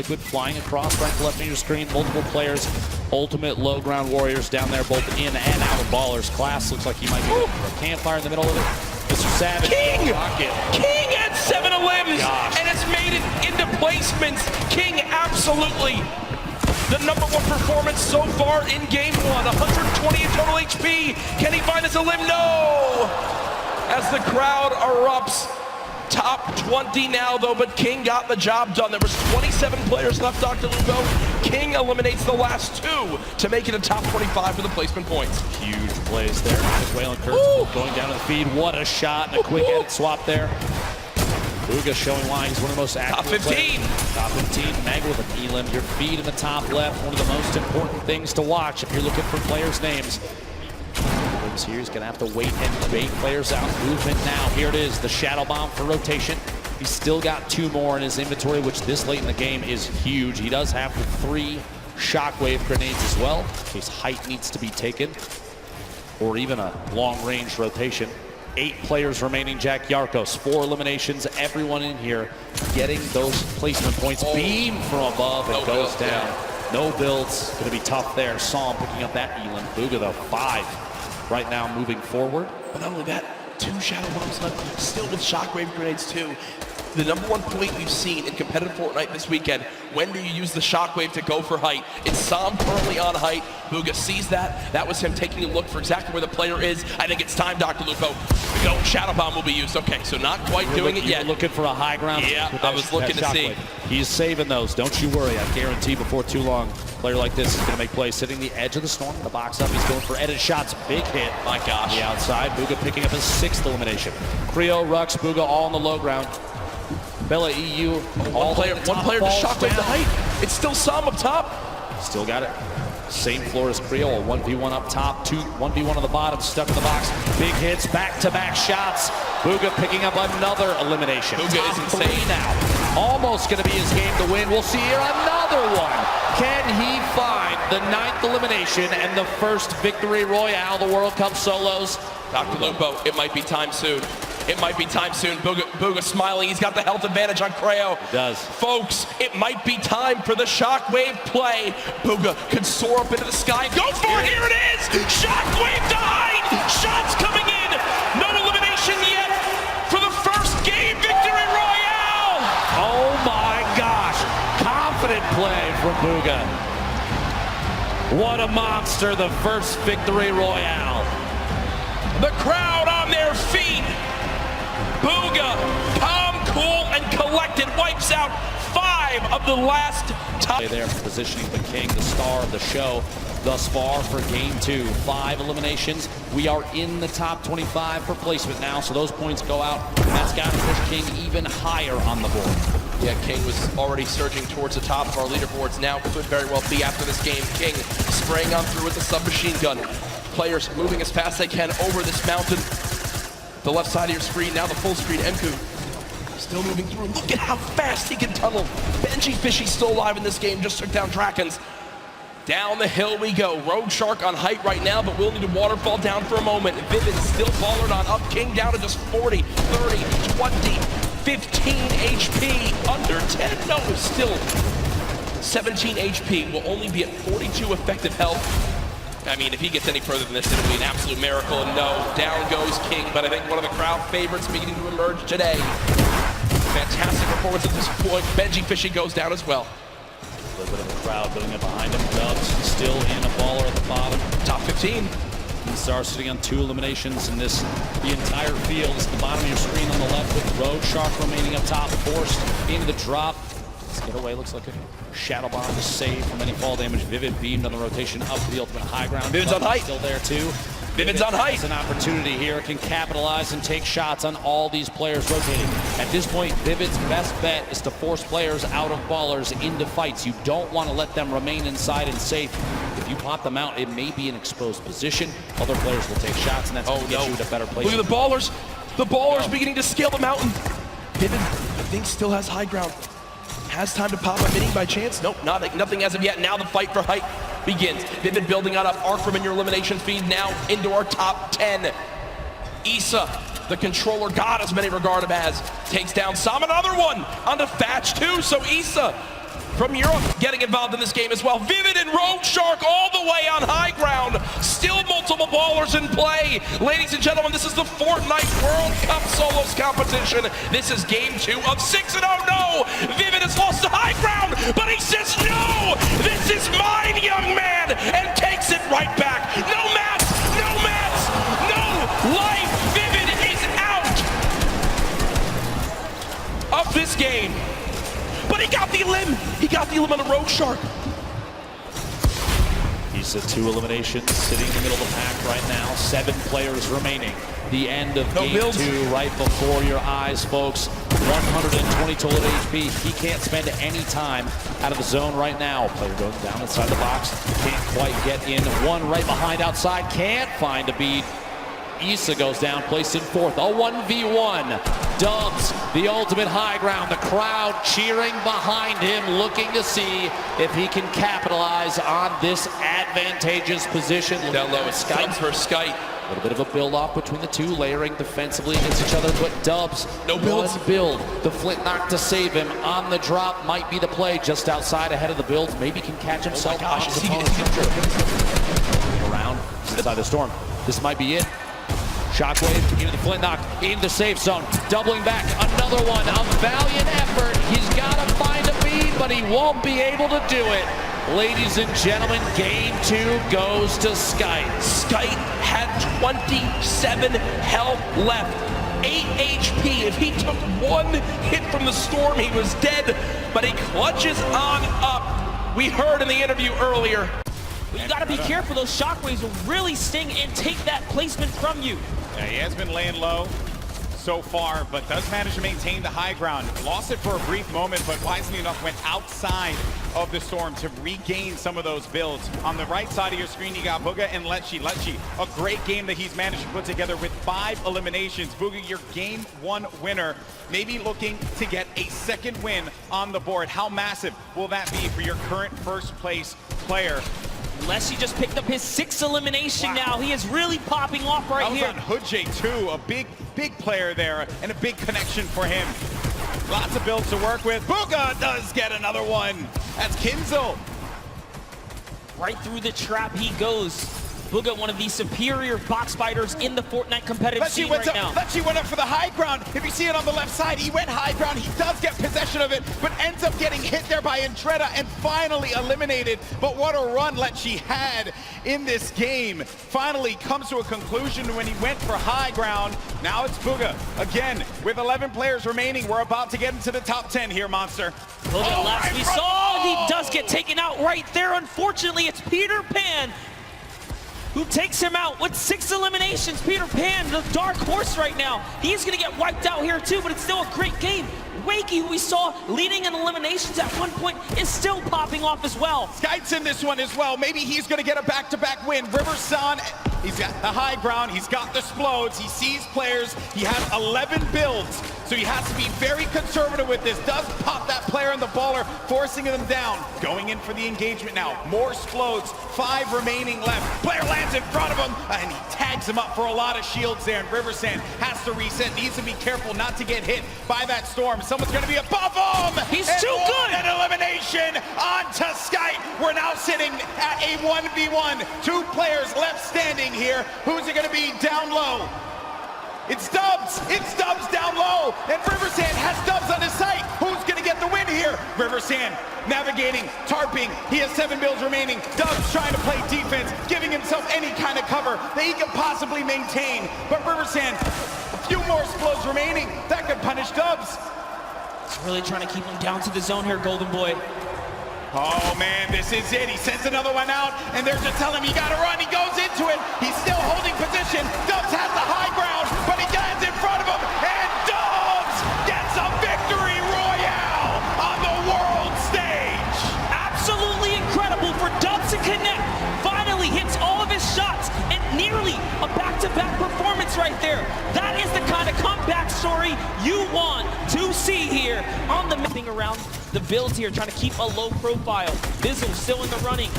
Liquid flying across right to left of your screen. Multiple players, ultimate low ground warriors down there, both in and out of ballers. Class looks like he might be looking for a campfire in the middle of it. Mr. Savage. King at 7 limbs and has made it into placements. King absolutely the #1 performance so far in game 1. 120 in total HP. Can he find us a limb? No! As the crowd erupts. Top 20 now though, but King got the job done. There was 27 players left, Dr. Lupo. King eliminates the last 2 to make it a top 25 for the placement points. Huge plays there. Waylon Kurtz going down to the feed. What a shot and a quick edit swap there. Bugha showing why he's one of the most active. Top 15. Players. Top 15. Mag with an elim. Your feed in the top left. One of the most important things to watch if you're looking for players' names. Here he's gonna have to wait and bait players out. Movement now. Here it is, the shadow bomb for rotation. He's still got 2 more in his inventory, which this late in the game is huge. He does have the 3 shockwave grenades as well, in case height needs to be taken, or even a long-range rotation. 8 players remaining. Jack Yarkos, 4 eliminations. Everyone in here getting those placement points. Beam from above and goes down. Yeah. No builds. Gonna be tough there. Saw him picking up that elim. Bugha though, 5. Right now moving forward. But not only that, 2 shadow bombs left, still with shockwave grenades too. The #1 point we've seen in competitive Fortnite this weekend, when do you use the shockwave to go for height? It's Sam currently on height. Bugha sees that. That was him taking a look for exactly where the player is. I think it's time, Dr. Lupo. No, shadow bomb will be used. Okay, so not quite doing it yet. Looking for a high ground. Yeah, I was looking to see. He's saving those. Don't you worry. I guarantee before too long, a player like this is going to make plays. Sitting the edge of the storm, the box up. He's going for edit shots. Big hit. My gosh. The outside. Bugha picking up his 6th elimination. Creo, Rux, Bugha all on the low ground. Bella EU. One player to shockwave the height. It's still Sam up top. Still got it. Same floor as Creo. 1v1 up top, 1v1 on the bottom, stuck in the box. Big hits, back-to-back shots. Bugha picking up another elimination. Bugha is insane now. Almost going to be his game to win. We'll see here another one. Can he find the 9th elimination and the first victory royale, the World Cup solos? Dr. Lupo, it might be time soon. It might be time soon. Bugha smiling. He's got the health advantage on Creo. He does. Folks, it might be time for the shockwave play. Bugha can soar up into the sky. Go for it. Here it is. Shockwave to height. Shots coming in. No elimination yet for the first game victory royale. Oh my gosh. Confident play from Bugha. What a monster. The first victory royale. The crowd on their feet. Bugha, calm, cool, and collected, wipes out 5 of the last top. There positioning the King, the star of the show thus far for game 2. 5 eliminations. We are in the top 25 for placement now, so those points go out. And that's got to push King even higher on the board. Yeah, King was already surging towards the top of our leaderboards. Now could very well be after this game. King spraying on through with the submachine gun. Players moving as fast as they can over this mountain. The left side of your screen, now the full screen. Mku still moving through. Look at how fast he can tunnel. Benji Fishy's still alive in this game, just took down Drakens. Down the hill we go. Road Shark on height right now, but we'll need a waterfall down for a moment. Vivid still baller on up. King down to just 40, 30, 20, 15 HP. Under 10, no, still 17 HP. Will only be at 42 effective health. I mean, if he gets any further than this, it'll be an absolute miracle. And no, down goes King, but I think one of the crowd favorites beginning to emerge today. Fantastic performance at this point. Benji Fishy goes down as well. A little bit of a crowd building up behind him. Dubs still in a baller at the bottom. Top 15. Star sitting on 2 eliminations in this. The entire field is at the bottom of your screen on the left with Road Shark remaining up top, forced into the drop. Let's get away, looks like a shadow bomb to save from any fall damage. Vivid beamed on the rotation up to the ultimate high ground. Vivid's on height. Still there too. Vivid's on height. It's an opportunity here. Can capitalize and take shots on all these players rotating. At this point, Vivid's best bet is to force players out of ballers into fights. You don't want to let them remain inside and safe. If you pop them out, it may be an exposed position. Other players will take shots, and that's going to get you to better place. Look at the ballers. The ballers beginning to scale the mountain. Vivid, I think, still has high ground. Has time to pop a mini by chance? Nope, nothing as of yet. Now the fight for height begins. Vivid building out up. Arc from in your elimination feed now into our top 10. Issa, the controller god as many regard him as, takes down Sam. Another one onto Thatch too. So Issa from Europe getting involved in this game as well. Vivid and Rogue Shark all the way on high ground. Still multiple ballers in play. Ladies and gentlemen, this is the Fortnite World Cup Solos competition. This is game 2 of 6, and oh no! Vivid has lost the high ground, but he says no! This is mine, young man! And takes it right back. No mats! No mats! No life! Vivid is out of this game. But he got the elim. He got the elim on the Rogue Shark. He's at 2 eliminations, sitting in the middle of the pack right now. 7 players remaining. The end of game 2 right before your eyes, folks. 120 total HP. He can't spend any time out of the zone right now. Player goes down inside the box. Can't quite get in. One right behind outside. Can't find a beat. Issa goes down, placed in 4th. A 1v1. Dubs, the ultimate high ground. The crowd cheering behind him, looking to see if he can capitalize on this advantageous position. Down low, it's Dubs for Skype. A little bit of a build-off between the two, layering defensively against each other, but Dubs, no builds. One build. The flint knock to save him. On the drop might be the play, just outside ahead of the builds. Maybe can catch himself. Oh my gosh, is he around inside the storm. This might be it. Shockwave into the flint knock, in the safe zone, doubling back, another one, a valiant effort. He's got to find a bead, but he won't be able to do it. Ladies and gentlemen, game 2 goes to Skype. Skype had 27 health left, 8 HP. If he took one hit from the storm, he was dead, but he clutches on up. We heard in the interview earlier. You gotta be careful, those shockwaves will really sting and take that placement from you. Yeah, he has been laying low so far, but does manage to maintain the high ground. Lost it for a brief moment, but wisely enough went outside of the storm to regain some of those builds. On the right side of your screen, you got Bugha and Lecce. Lecce, a great game that he's managed to put together with 5 eliminations. Bugha, your game 1 winner, maybe looking to get a 2nd win on the board. How massive will that be for your current 1st place player? Lecce just picked up his 6th elimination now. He is really popping off right here. On Hoodjay too, a big player there and a big connection for him. Lots of builds to work with. Bugha does get another one. That's Kinzel. Right through the trap he goes. Bugha, one of the superior box fighters in the Fortnite competitive scene right now. Lecce went up for the high ground. If you see it on the left side, he went high ground. He does get possession of it, but ends up getting hit there by Entreda and finally eliminated. But what a run Lecce had in this game. Finally comes to a conclusion when he went for high ground. Now it's Bugha. Again, with 11 players remaining, we're about to get into the top 10 here, Monster. Bugha, last we saw, he does get taken out right there. Unfortunately, it's Peter Pan who takes him out with 6 eliminations. Peter Pan, the dark horse right now. He's gonna get wiped out here too, but it's still a great game. Wakey, who we saw leading in eliminations at one point, is still popping off as well. Skype's in this one as well. Maybe he's gonna get a back-to-back win. Riverson, he's got the high ground, he's got the explodes, he sees players, he has 11 builds, so he has to be very conservative with this. Does pop that player in the baller, forcing them down. Going in for the engagement now. More explodes, 5 remaining left. Player lands in front of him, and he tags him up for a lot of shields there, and Riverson has to reset, needs to be careful not to get hit by that storm. Someone's gonna be above him! He's too good! An elimination onto Skype. We're now sitting at a 1v1. 2 players left standing here. Who's it gonna be down low? It's Dubs! It's Dubs down low! And Riversand has Dubs on his site! Who's gonna get the win here? Riversand navigating, tarping. He has 7 builds remaining. Dubs trying to play defense, giving himself any kind of cover that he can possibly maintain. But Riversand, a few more explodes remaining. That could punish Dubs. He's really trying to keep him down to the zone here, Golden Boy. Oh man, this is it. He sends another one out, and they're just telling him you gotta run. He goes into it. He's still holding position. Dubs has the high ground, but he lands in front of him, and Dubs gets a victory royale on the world stage. Absolutely incredible for Dubs to connect. Finally hits all of his shots, and nearly a back-to-back performance right there. That is the kind of comeback story you want to see here on the thing around the builds here, trying to keep a low profile. Bizzle still in the running.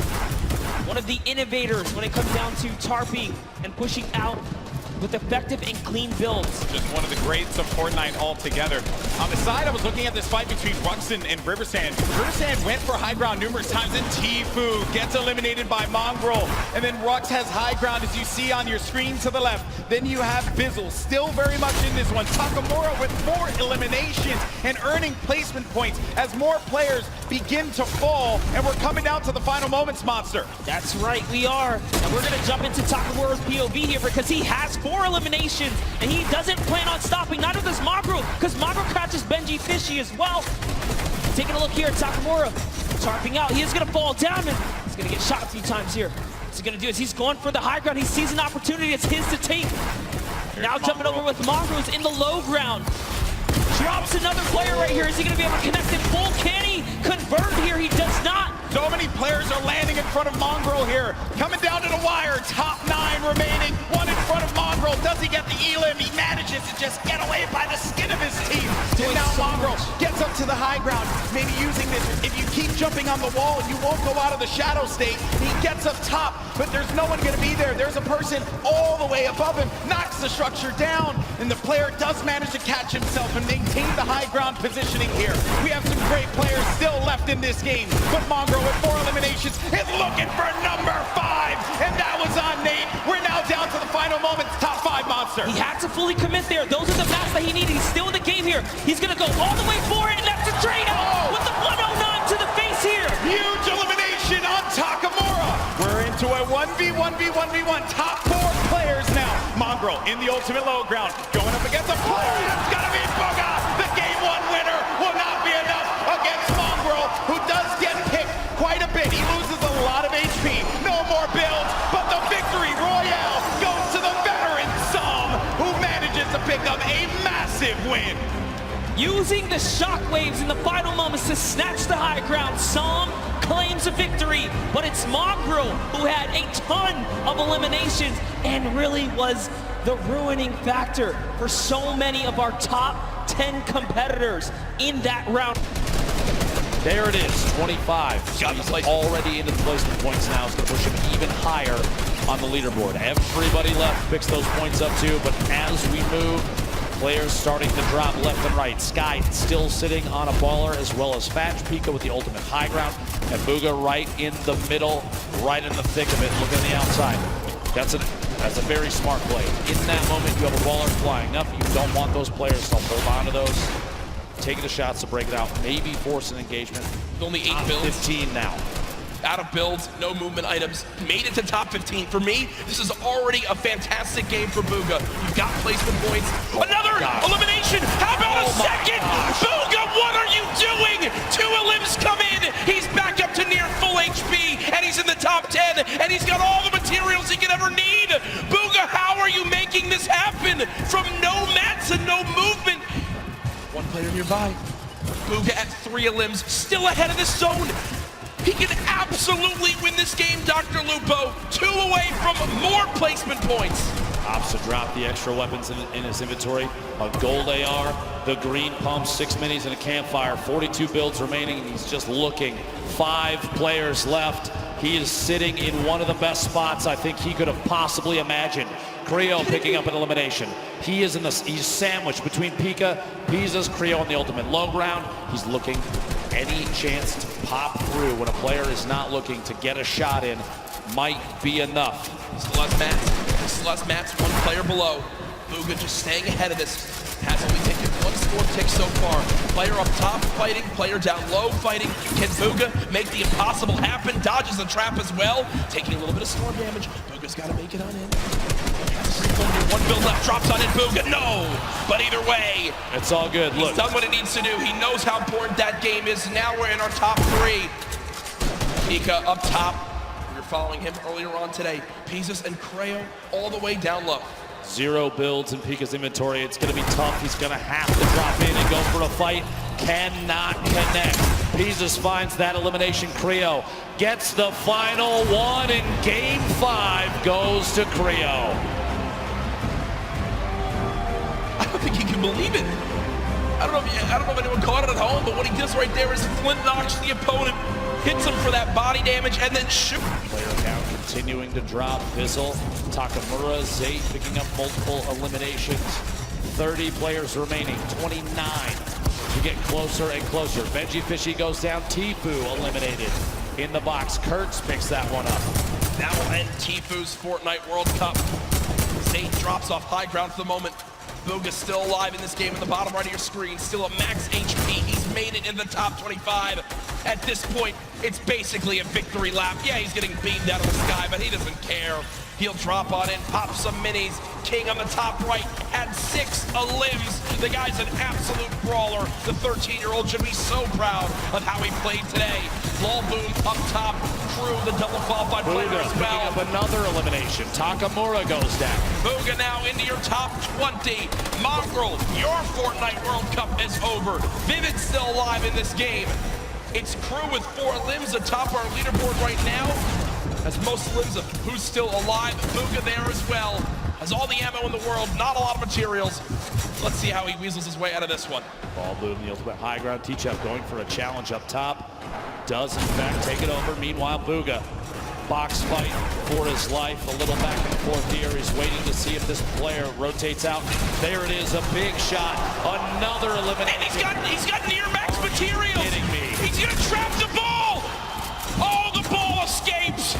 One of the innovators when it comes down to tarping and pushing out with effective and clean builds. Just one of the greats of Fortnite altogether. On the side, I was looking at this fight between Ruxin and Riversand. Riversand went for high ground numerous times, and Tfue gets eliminated by Mongrel. And then Rux has high ground, as you see on your screen to the left. Then you have Bizzle, still very much in this one. Takamura with 4 eliminations and earning placement points as more players begin to fall. And we're coming down to the final moments, Monster. That's right, we are. And we're gonna jump into Takamura's POV here because he has 4 eliminations and he doesn't plan on stopping. Neither does Mongrel, because Mongrel catches Benji Fishy as well. Taking a look here at Takamura, tarping out. He is gonna fall down and he's gonna get shot a few times here. What he's gonna do is he's going for the high ground. He sees an opportunity, it's his to take. Now jumping over with Mongrel, who's in the low ground. Drops another player right here. Is he gonna be able to connect in full? Can he convert here? He does not. So many players are landing in front of Mongrel here. Coming down to the wire, top 9 remaining. 1 in front of Mongrel. Does he get the elim? He manages to just get away by the skin of his teeth. And now Mongrel gets up to the high ground, maybe using this. If you keep jumping on the wall, you won't go out of the shadow state. He gets up top, but there's no one gonna be there. There's a person all the way above him, knocks the structure down, and the player does manage to catch himself and maintain the high ground positioning here. We have some great players still left in this game, but Mongrel with 4 eliminations is looking for number 5, and that was on Nate. We're now down to the final moments, top 5 Monster. He had to fully commit there. Those are the maps that he needed. He's still in the game here. He's gonna go all the way for it, and that's a trade with the 109 to the face here. Huge elimination on Takamura. We're into a 1v1v1v1, top 4 players now. Mongrel in the ultimate low ground, going up against a player that's gonna be Bugha. The game 1 winner will not be enough against Mongrel, who does get picked quite a bit. He loses a lot of HP, no more builds, but the victory royale goes to the veteran Som, who manages to pick up a massive win. Using the shockwaves in the final moments to snatch the high ground, Som claims a victory, but it's Mongrel who had a ton of eliminations and really was the ruining factor for so many of our top 10 competitors in that round. There it is, 25. So he's already into the placement points now. It's going to push him even higher on the leaderboard. Everybody left picks those points up too, but as we move, players starting to drop left and right. Sky still sitting on a baller, as well as Fatch, Pika with the ultimate high ground, and Bugha right in the middle, right in the thick of it, looking on the outside. That's a very smart play. In that moment, you have a baller flying up. You don't want those players to hold on to those. Taking the shots to break it out, maybe force an engagement. Only 8 builds. 15 now. Out of builds, no movement items, made it to top 15. For me, this is already a fantastic game for Bugha. You've got placement points. Another elimination! How about a second? Bugha, what are you doing? 2 elims come in. He's back up to near full HP, and he's in the top 10, and he's got all the materials he could ever need. Bugha, how are you making this happen? From no mats and no movement. 1 player nearby. Bugha at 3 elims, still ahead of this zone. He can absolutely win this game, Dr. Lupo. 2 away from more placement points. Opts to drop the extra weapons in his inventory. A gold AR, the green pump, 6 minis and a campfire. 42 builds remaining, and he's just looking. 5 players left. He is sitting in one of the best spots I think he could have possibly imagined. Creo picking up an elimination. He's sandwiched between Pika, Piza's, Creo on the ultimate low ground. He's looking any chance to pop through when a player is not looking to get a shot in might be enough. Still has mats. Still has mats, 1 player below. Bugha just staying ahead of this. Has only taken 1 score tick so far. Player up top fighting, player down low fighting. Can Bugha make the impossible happen? Dodges the trap as well. Taking a little bit of storm damage. Bugha's got to make it on in. 1 build left, drops on in Bugha. No! But either way, it's all good. Look, he's done what he needs to do. He knows how important that game is. Now we're in our top 3. Pika up top. We were following him earlier on today. Pizzas and Creo all the way down low. 0 builds in Pika's inventory. It's going to be tough. He's going to have to drop in and go for a fight. Cannot connect. Pizzas finds that elimination. Creo gets the final 1 in game 5. Goes to Creo. I don't think he can believe it. I don't know if anyone caught it at home, but what he does right there is flint knocks the opponent hits him for that body damage, and then shoot. Player count continuing to drop. Fizzle, Takamura, Zayt picking up multiple eliminations. 30 players remaining, 29 to get closer and closer. Benji Fishy goes down, Tfue eliminated in the box. Kurtz picks that one up. That will end Tfue's Fortnite World Cup. Zayt drops off high ground for the moment. Bugha's still alive in this game in the bottom right of your screen, still at max HP. He's made it in the top 25. At this point, it's basically a victory lap. Yeah, he's getting beamed out of the sky, but he doesn't care. He'll drop on in, pop some minis. King on the top right at 6 limbs. The guy's an absolute brawler. The 13-year-old should be so proud of how he played today. Lol Boom up top, Crew, the double qualified player as well. Picking up another elimination. Takamura goes down. Bugha now into your top 20. Mongrel, your Fortnite World Cup is over. Vivid's still alive in this game. It's Crew with 4 limbs atop our leaderboard right now. Has most limbs of who's still alive. Bugha there as well. Has all the ammo in the world, not a lot of materials. Let's see how he weasels his way out of this one. Ball Boom, the ultimate high ground. T-Chep going for a challenge up top. Does in fact take it over. Meanwhile, Bugha, box fight for his life. A little back and forth here. He's waiting to see if this player rotates out. There it is, a big shot. Another elimination. And he's got near max materials. Kidding me. He's gonna trap the ball. Oh, the ball escapes.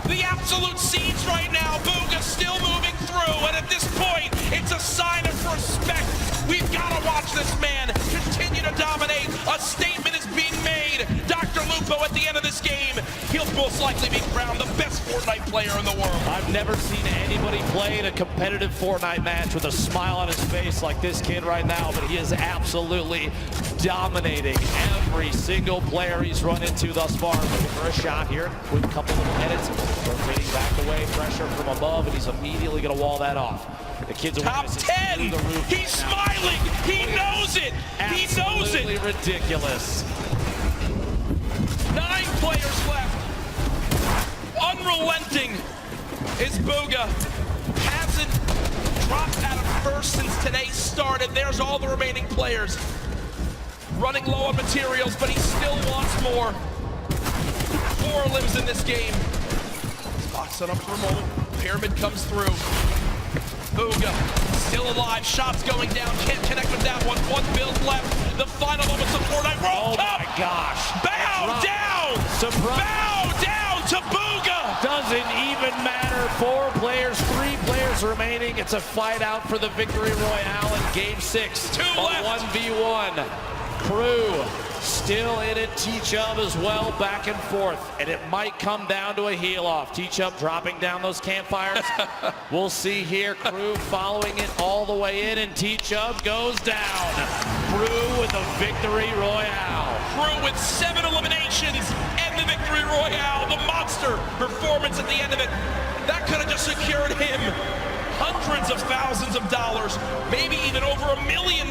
The absolute seeds right now. Bugha still moving through, and at this point, it's a sign of respect. We've got to watch this man continue to dominate. A statement is being made. Dr. Lupo at the end of this game, he'll most likely be crowned the best Fortnite player in the world. I've never seen anybody play in a competitive Fortnite match with a smile on his face like this kid right now, but he is absolutely dominating every single player he's run into thus far. Looking for a shot here. Quick couple of edits. Rotating back away, pressure from above, and he's immediately going to wall that off. The kid's top 10. He's smiling. He knows it. He knows it. Absolutely ridiculous. 9 players left. Unrelenting is Bugha. Hasn't dropped out of first since today started. There's all the remaining players. Running low on materials, but he still wants more. 4 limbs in this game. Box it up for a moment. Pyramid comes through. Bugha still alive. Shots going down. Can't connect with that one. 1 build left. The final moments of Fortnite World Cup. Oh my gosh. Bow down. Surprise. Bow down to Bugha. Doesn't even matter. 4 players, 3 players remaining. It's a fight out for the victory royale in game 6. 2 left. 1v1. Crew still in it. T-Chub as well, back and forth. And it might come down to a heel off. T-Chub dropping down those campfires. We'll see here. Crew following it all the way in, and T-Chub goes down. Crew with the victory royale. Crew with 7 eliminations and the victory royale. The monster performance at the end of it. That could have just secured him hundreds of thousands of dollars, maybe even over $1 million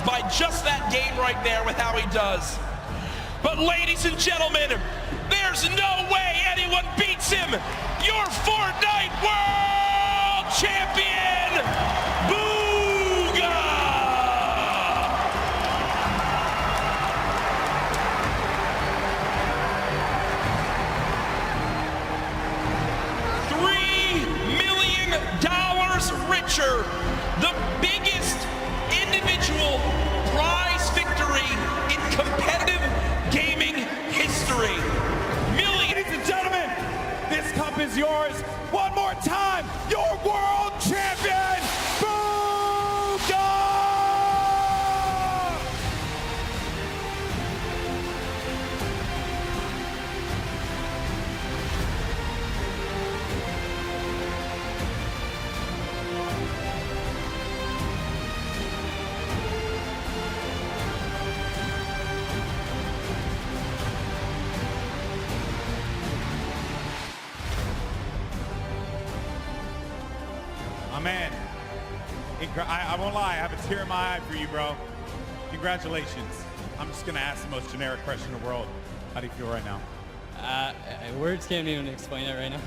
by just that game right there with how he does. But ladies and gentlemen, there's no way anyone beats him. Your Fortnite World Champion, Bugha! $3 million richer, the biggest individual prize victory in competitive gaming history. Ladies and gentlemen, this cup is yours. One more time, your world champion, Bugha! Man, I won't lie, I have a tear in my eye for you, bro. Congratulations. I'm just gonna ask the most generic question in the world. How do you feel right now? Words can't even explain it right now.